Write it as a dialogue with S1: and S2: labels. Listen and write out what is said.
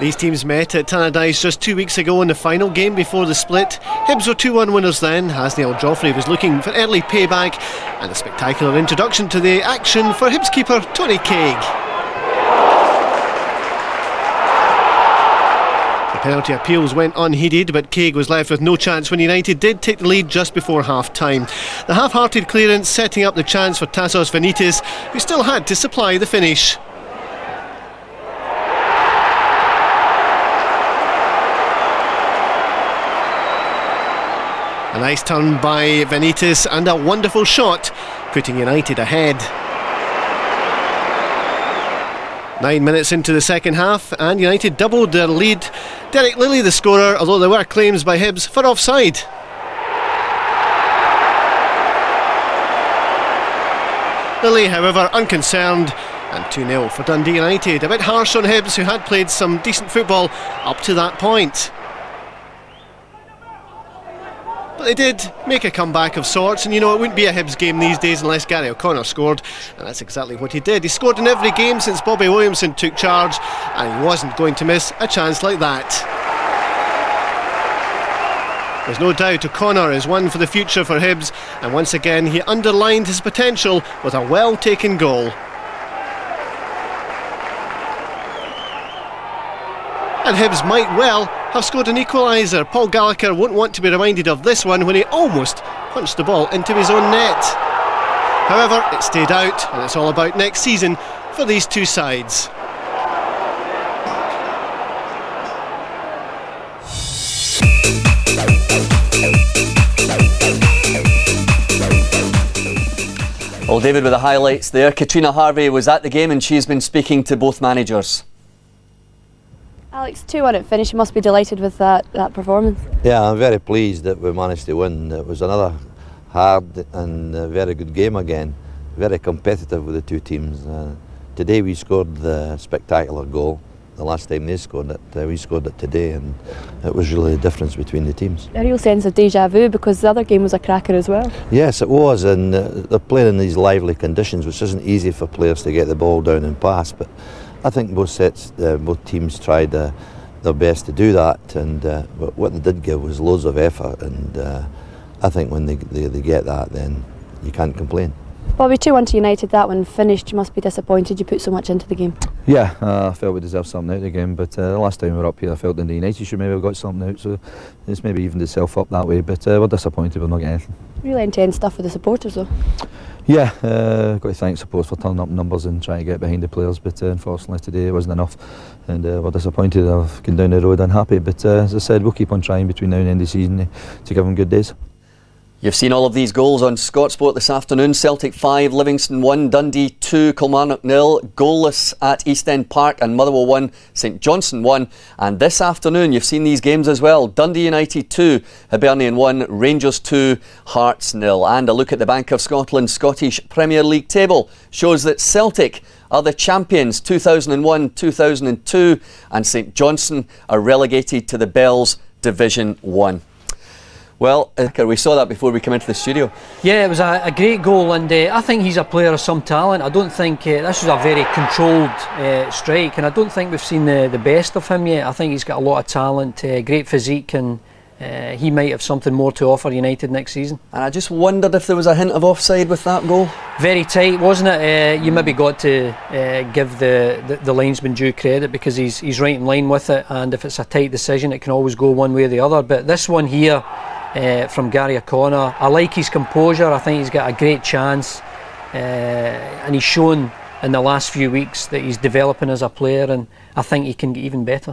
S1: These teams met at Tannadice just 2 weeks ago in the final game before the split. Hibs were 2-1 winners then, as Neil Joffrey was looking for early payback, and a spectacular introduction to the action for Hibs keeper Tony Craig. The penalty appeals went unheeded, but Craig was left with no chance when United did take the lead just before half-time. The half-hearted clearance setting up the chance for Tassos Venitis, who still had to supply the finish. A nice turn by Venitis and a wonderful shot, putting United ahead. 9 minutes into the second half and United doubled their lead. Derek Lilly the scorer, although there were claims by Hibs for offside. Lilly, however, unconcerned, and 2-0 for Dundee United. A bit harsh on Hibs, who had played some decent football up to that point. But they did make a comeback of sorts, and you know it wouldn't be a Hibs game these days unless Gary O'Connor scored, and that's exactly what he did. He scored in every game since Bobby Williamson took charge, and he wasn't going to miss a chance like that. There's no doubt O'Connor is one for the future for Hibs, and once again he underlined his potential with a well-taken goal. And Hibs might well have scored an equaliser. Paul Gallagher won't want to be reminded of this one when he almost punched the ball into his own net. However, it stayed out, and it's all about next season for these two sides.
S2: Well, David, with the highlights there, Katrina Harvey was at the game and she's been speaking to both managers.
S3: Alex, 2-1 at finish, you must be delighted with that performance.
S4: Yeah, I'm very pleased that we managed to win. It was another hard and very good game again, very competitive with the two teams. Today we scored the spectacular goal. The last time they scored it, we scored it today, and it was really the difference between the teams.
S3: A real sense of deja vu, because the other game was a cracker as well.
S4: Yes, it was, and they're playing in these lively conditions, which isn't easy for players to get the ball down and pass, but I think both teams tried their best to do that, and but what they did give was loads of effort, and I think when they get that, then you can't complain.
S3: Bobby, 2-1 to United, that one finished. You must be disappointed, you put so much into the game.
S5: Yeah, I felt we deserved something out of the game, but the last time we were up here I felt Dundee United should maybe have got something out, so it's maybe evened itself up that way, but we're disappointed we're not getting anything.
S3: Really intense stuff with the supporters though.
S5: Yeah, got to thank supporters for turning up numbers and trying to get behind the players, but unfortunately today it wasn't enough, and we're disappointed. I've gone down the road unhappy, but as I said, we'll keep on trying between now and the end of the season to give them good days.
S2: You've seen all of these goals on Scott Sport this afternoon. Celtic 5, Livingston 1, Dundee 2, Kilmarnock 0, goalless at East End Park, and Motherwell 1, St Johnstone 1. And this afternoon you've seen these games as well. Dundee United 2, Hibernian 1, Rangers 2, Hearts 0. And a look at the Bank of Scotland Scottish Premier League table shows that Celtic are the champions 2001-2002, and St Johnstone are relegated to the Bells Division 1. Well, we saw that before we came into the studio.
S6: Yeah, it was a great goal, and I think he's a player of some talent. I don't think this was a very controlled strike, and I don't think we've seen the best of him yet. I think he's got a lot of talent, great physique, and he might have something more to offer United next season.
S2: And I just wondered if there was a hint of offside with that goal.
S6: Very tight, wasn't it? You maybe got to give the linesman due credit, because he's right in line with it, and if it's a tight decision it can always go one way or the other. But this one here, from Gary O'Connor, I like his composure. I think he's got a great chance, and he's shown in the last few weeks that he's developing as a player, and I think he can get even better.